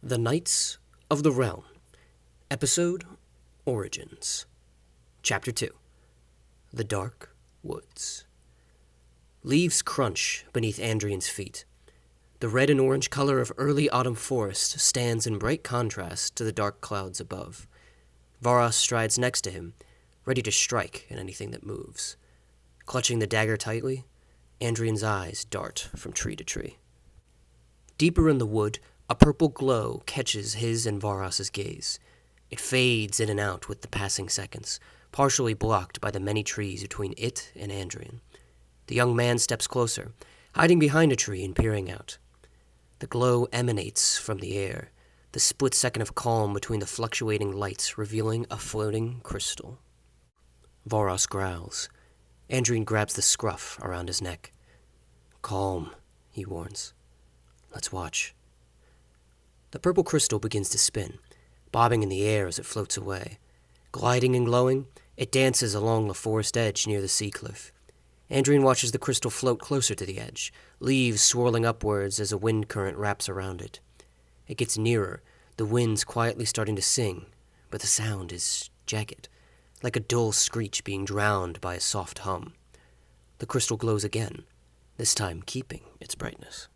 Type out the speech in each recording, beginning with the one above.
The Knights of the Realm, Episode Origins, Chapter 2, The Dark Woods. Leaves crunch beneath Andrian's feet. The red and orange color of early autumn forest stands in bright contrast to the dark clouds above. Varas strides next to him, ready to strike at anything that moves. Clutching the dagger tightly, Andrian's eyes dart from tree to tree. Deeper in the wood, a purple glow catches his and Varas's gaze. It fades in and out with the passing seconds, partially blocked by the many trees between it and Andrian. The young man steps closer, hiding behind a tree and peering out. The glow emanates from the air, the split second of calm between the fluctuating lights revealing a floating crystal. Varas growls. Andrian grabs the scruff around his neck. "Calm," he warns. "Let's watch." The purple crystal begins to spin, bobbing in the air as it floats away. Gliding and glowing, it dances along the forest edge near the sea cliff. Andrian watches the crystal float closer to the edge, leaves swirling upwards as a wind current wraps around it. It gets nearer, the wind's quietly starting to sing, but the sound is jagged, like a dull screech being drowned by a soft hum. The crystal glows again, this time keeping its brightness.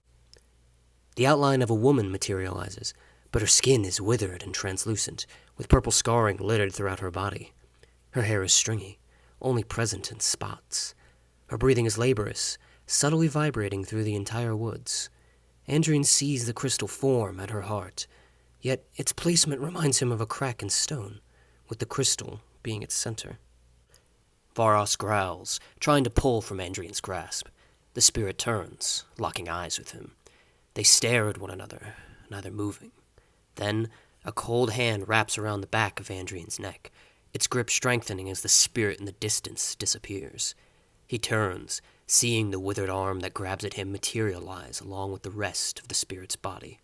The outline of a woman materializes, but her skin is withered and translucent, with purple scarring littered throughout her body. Her hair is stringy, only present in spots. Her breathing is laborious, subtly vibrating through the entire woods. Andrian sees the crystal form at her heart, yet its placement reminds him of a crack in stone, with the crystal being its center. Varas growls, trying to pull from Andrian's grasp. The spirit turns, locking eyes with him. They stare at one another, neither moving. Then, a cold hand wraps around the back of Andrian's neck, its grip strengthening as the spirit in the distance disappears. He turns, seeing the withered arm that grabs at him materialize along with the rest of the spirit's body.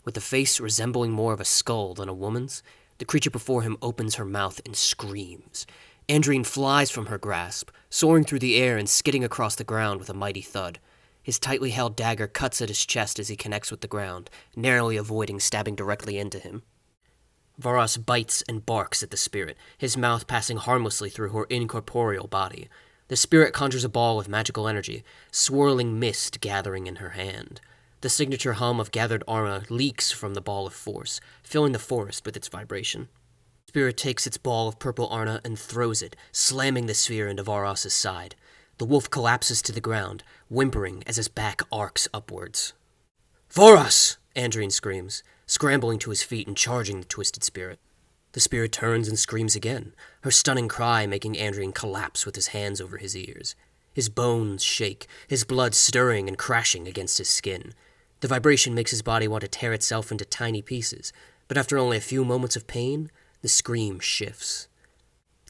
With a face resembling more of a skull than a woman's, the creature before him opens her mouth and screams. Andrian flies from her grasp, soaring through the air and skidding across the ground with a mighty thud. His tightly held dagger cuts at his chest as he connects with the ground, narrowly avoiding stabbing directly into him. Varas bites and barks at the spirit, his mouth passing harmlessly through her incorporeal body. The spirit conjures a ball of magical energy, swirling mist gathering in her hand. The signature hum of gathered armor leaks from the ball of force, filling the forest with its vibration. The spirit takes its ball of purple arna and throws it, slamming the sphere into Varas's side. The wolf collapses to the ground, whimpering as his back arcs upwards. "Varas!" Andrian screams, scrambling to his feet and charging the twisted spirit. The spirit turns and screams again, her stunning cry making Andrian collapse with his hands over his ears. His bones shake, his blood stirring and crashing against his skin. The vibration makes his body want to tear itself into tiny pieces, but after only a few moments of pain, the scream shifts.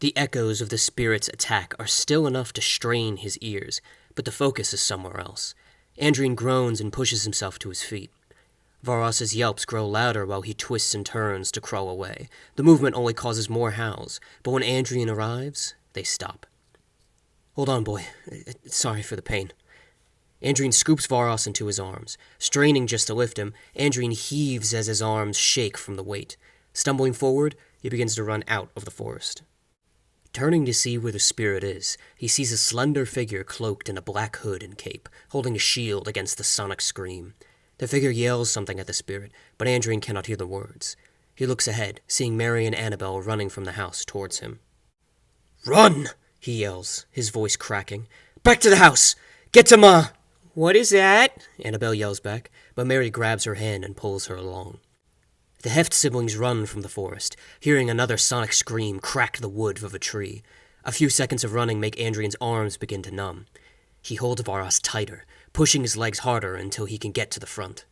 The echoes of the spirit's attack are still enough to strain his ears, but the focus is somewhere else. Andrian groans and pushes himself to his feet. Varas's yelps grow louder while he twists and turns to crawl away. The movement only causes more howls, but when Andrian arrives, they stop. "Hold on, boy. Sorry for the pain." Andrian scoops Varas into his arms. Straining just to lift him, Andrian heaves as his arms shake from the weight. Stumbling forward, he begins to run out of the forest. Turning to see where the spirit is, he sees a slender figure cloaked in a black hood and cape, holding a shield against the sonic scream. The figure yells something at the spirit, but Andrian cannot hear the words. He looks ahead, seeing Mary and Annabelle running from the house towards him. "Run!" he yells, his voice cracking. "Back to the house! Get to Ma!" "What is that?" Annabelle yells back, but Mary grabs her hand and pulls her along. The Heft siblings run from the forest, hearing another sonic scream crack the wood of a tree. A few seconds of running make Andrian's arms begin to numb. He holds Varas tighter, pushing his legs harder until he can get to the front.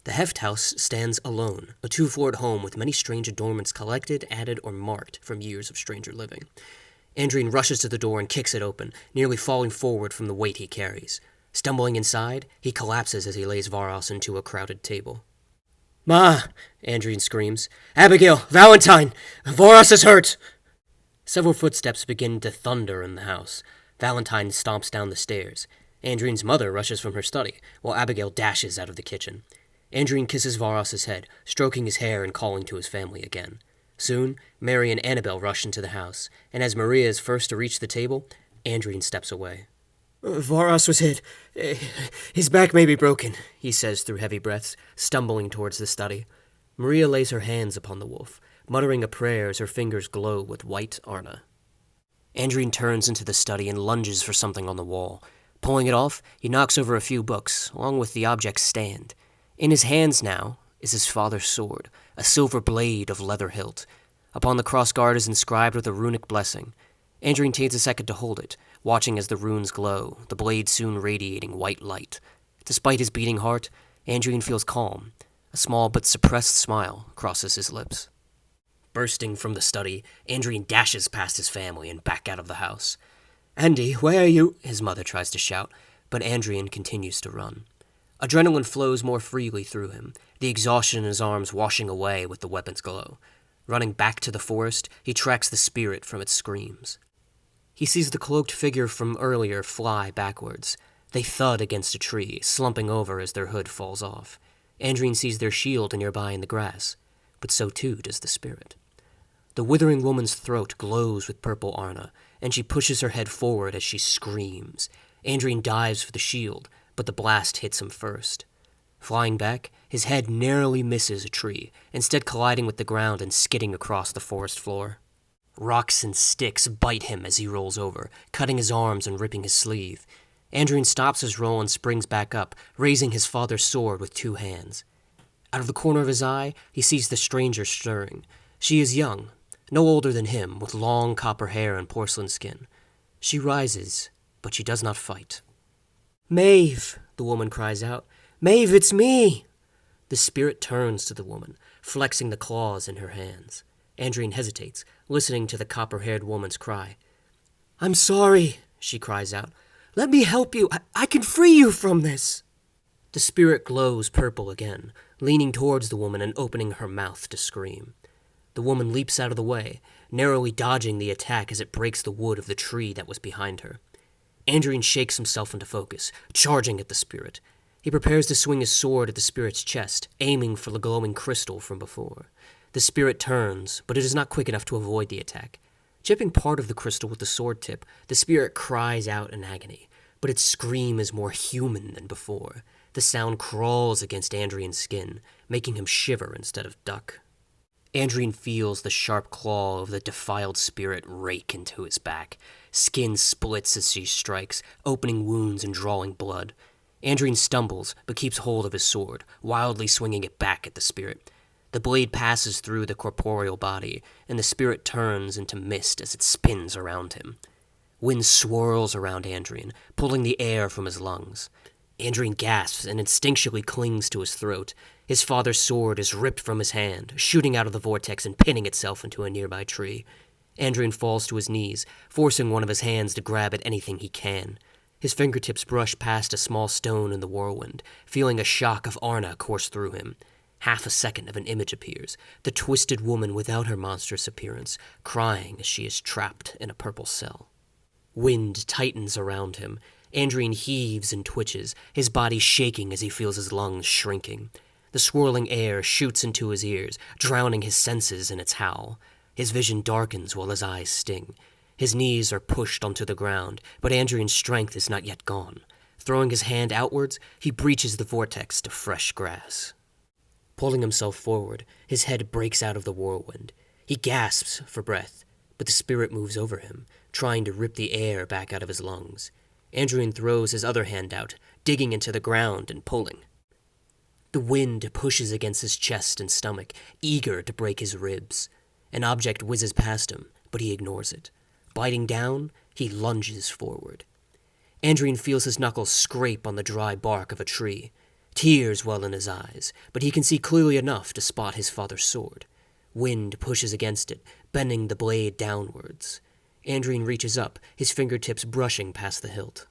The Heft house stands alone, a two-floored home with many strange adornments collected, added, or marked from years of stranger living. Andrian rushes to the door and kicks it open, nearly falling forward from the weight he carries. Stumbling inside, he collapses as he lays Varas into a crowded table. "Ma!" Andrian screams. "Abigail! Valentine! Varas is hurt!" Several footsteps begin to thunder in the house. Valentine stomps down the stairs. Andrian's mother rushes from her study, while Abigail dashes out of the kitchen. Andrien kisses Varos's head, stroking his hair and calling to his family again. Soon, Mary and Annabel rush into the house, and as Maria is first to reach the table, Andrien steps away. "Varos was hit. His back may be broken," he says through heavy breaths, stumbling towards the study. Maria lays her hands upon the wolf, muttering a prayer as her fingers glow with white Arna. Andrien turns into the study and lunges for something on the wall. Pulling it off, he knocks over a few books, along with the object's stand. In his hands now is his father's sword, a silver blade of leather hilt. Upon the crossguard is inscribed with a runic blessing. Andrien takes a second to hold it, watching as the runes glow, the blade soon radiating white light. Despite his beating heart, Andrien feels calm. A small but suppressed smile crosses his lips. Bursting from the study, Andrien dashes past his family and back out of the house. "Andy, where are you?" his mother tries to shout, but Andrien continues to run. Adrenaline flows more freely through him, the exhaustion in his arms washing away with the weapon's glow. Running back to the forest, he tracks the spirit from its screams. He sees the cloaked figure from earlier fly backwards. They thud against a tree, slumping over as their hood falls off. Andrien sees their shield nearby in the grass, but so too does the spirit. The withering woman's throat glows with purple Arna, and she pushes her head forward as she screams. Andrien dives for the shield, but the blast hits him first. Flying back, his head narrowly misses a tree, instead colliding with the ground and skidding across the forest floor. Rocks and sticks bite him as he rolls over, cutting his arms and ripping his sleeve. Andrien stops his roll and springs back up, raising his father's sword with two hands. Out of the corner of his eye, he sees the stranger stirring. She is young, no older than him, with long copper hair and porcelain skin. She rises, but she does not fight. "Maeve," the woman cries out. "Maeve, it's me!" The spirit turns to the woman, flexing the claws in her hands. Andrien hesitates, listening to the copper-haired woman's cry. "I'm sorry," she cries out. "Let me help you. I can free you from this." The spirit glows purple again, leaning towards the woman and opening her mouth to scream. The woman leaps out of the way, narrowly dodging the attack as it breaks the wood of the tree that was behind her. Andrien shakes himself into focus, charging at the spirit. He prepares to swing his sword at the spirit's chest, aiming for the glowing crystal from before. The spirit turns, but it is not quick enough to avoid the attack. Chipping part of the crystal with the sword tip, the spirit cries out in agony, but its scream is more human than before. The sound crawls against Andrien's skin, making him shiver instead of duck. Andrien feels the sharp claw of the defiled spirit rake into his back. Skin splits as she strikes, opening wounds and drawing blood. Andrien stumbles, but keeps hold of his sword, wildly swinging it back at the spirit. The blade passes through the corporeal body, and the spirit turns into mist as it spins around him. Wind swirls around Andrien, pulling the air from his lungs. Andrien gasps and instinctually clings to his throat. His father's sword is ripped from his hand, shooting out of the vortex and pinning itself into a nearby tree. Andrien falls to his knees, forcing one of his hands to grab at anything he can. His fingertips brush past a small stone in the whirlwind, feeling a shock of Arna course through him. Half a second of an image appears, the twisted woman without her monstrous appearance, crying as she is trapped in a purple cell. Wind tightens around him. Andrien heaves and twitches, his body shaking as he feels his lungs shrinking. The swirling air shoots into his ears, drowning his senses in its howl. His vision darkens while his eyes sting. His knees are pushed onto the ground, but Andrien's strength is not yet gone. Throwing his hand outwards, he breaches the vortex to fresh grass. Pulling himself forward, his head breaks out of the whirlwind. He gasps for breath, but the spirit moves over him, trying to rip the air back out of his lungs. Andrien throws his other hand out, digging into the ground and pulling. The wind pushes against his chest and stomach, eager to break his ribs. An object whizzes past him, but he ignores it. Biting down, he lunges forward. Andrien feels his knuckles scrape on the dry bark of a tree. Tears well in his eyes, but he can see clearly enough to spot his father's sword. Wind pushes against it, bending the blade downwards. Andrien reaches up, his fingertips brushing past the hilt.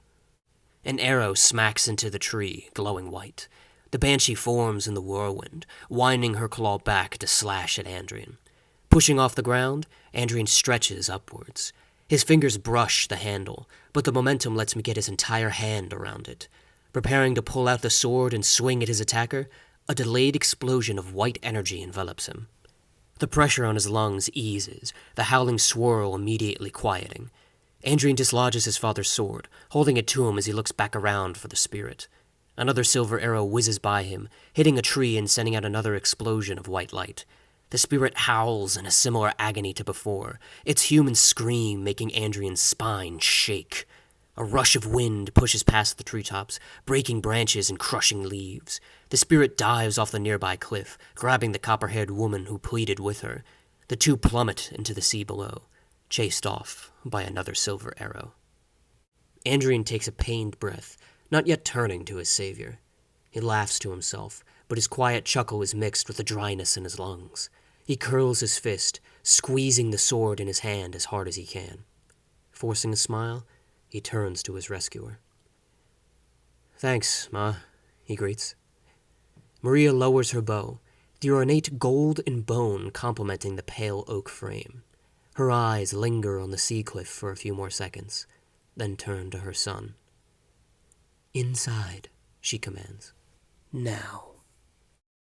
An arrow smacks into the tree, glowing white. The banshee forms in the whirlwind, winding her claw back to slash at Andrien. Pushing off the ground, Andrien stretches upwards. His fingers brush the handle, but the momentum lets me get his entire hand around it. Preparing to pull out the sword and swing at his attacker, a delayed explosion of white energy envelops him. The pressure on his lungs eases, the howling swirl immediately quieting. Andrian dislodges his father's sword, holding it to him as he looks back around for the spirit. Another silver arrow whizzes by him, hitting a tree and sending out another explosion of white light. The spirit howls in a similar agony to before, its human scream making Andrian's spine shake. A rush of wind pushes past the treetops, breaking branches and crushing leaves. The spirit dives off the nearby cliff, grabbing the copper-haired woman who pleaded with her. The two plummet into the sea below, chased off by another silver arrow. Andrian takes a pained breath, not yet turning to his savior. He laughs to himself, but his quiet chuckle is mixed with the dryness in his lungs. He curls his fist, squeezing the sword in his hand as hard as he can. Forcing a smile, he turns to his rescuer. "Thanks, Ma," he greets. Maria lowers her bow, the ornate gold and bone complementing the pale oak frame. Her eyes linger on the sea cliff for a few more seconds, then turn to her son. "Inside," she commands. "Now."